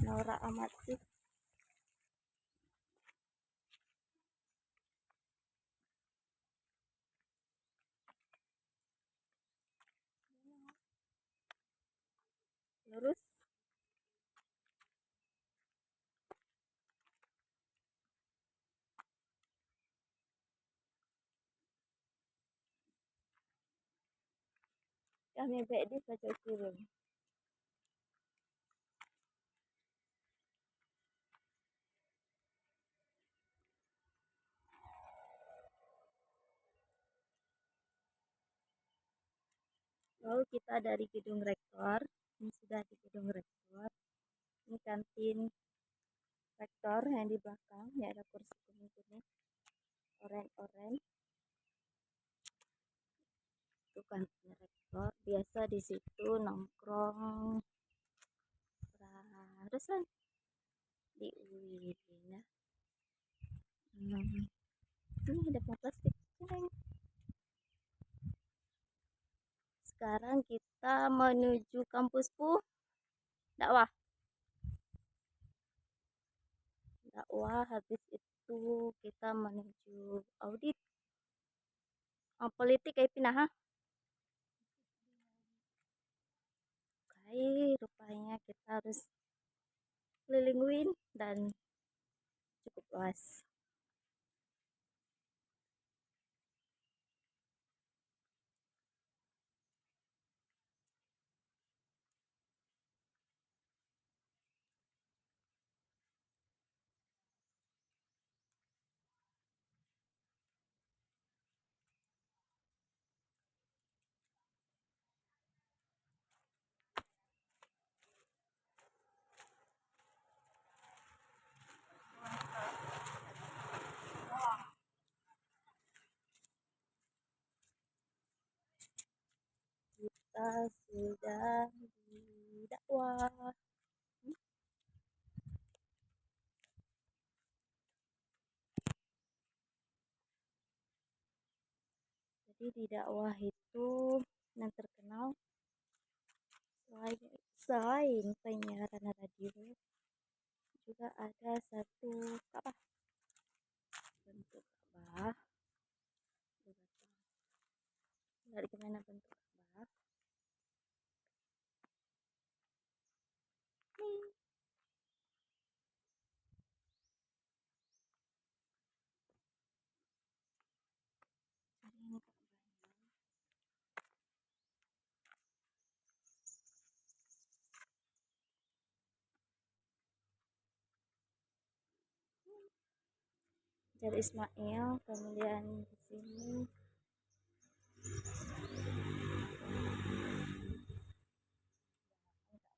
norak amat sih. Lurus. Kami baik di pojok kiri. Lalu kita dari gedung rektor. Ini sudah di gedung rektor. Ini kantin rektor yang di belakang. Ini ada kursi kuning-kuning, orange. Itu kantin rektor. Biasa di situ nongkrong. Terusan di UIN ya. Ini ada plastik. Sekarang kita menuju kampus dakwah. Habis itu kita menuju audit politik kayak pindah. Oke, rupanya kita harus keliling UIN dan cukup luas. Kita sudah di dakwah. Jadi di dakwah itu yang terkenal selain penyiaran radio juga ada satu bentuk Ka'bah. Dari kemana bentuk Ka'bah? Ini dari Ismail, kemudian di sini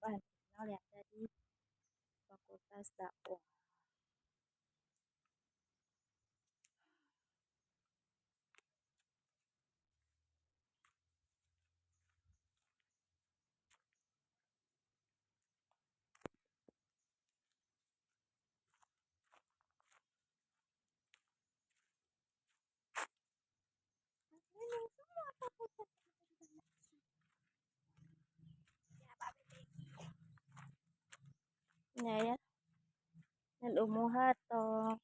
bahan terkenal yang ada di Fakultas Dakwah. Ya, dan umuhat atau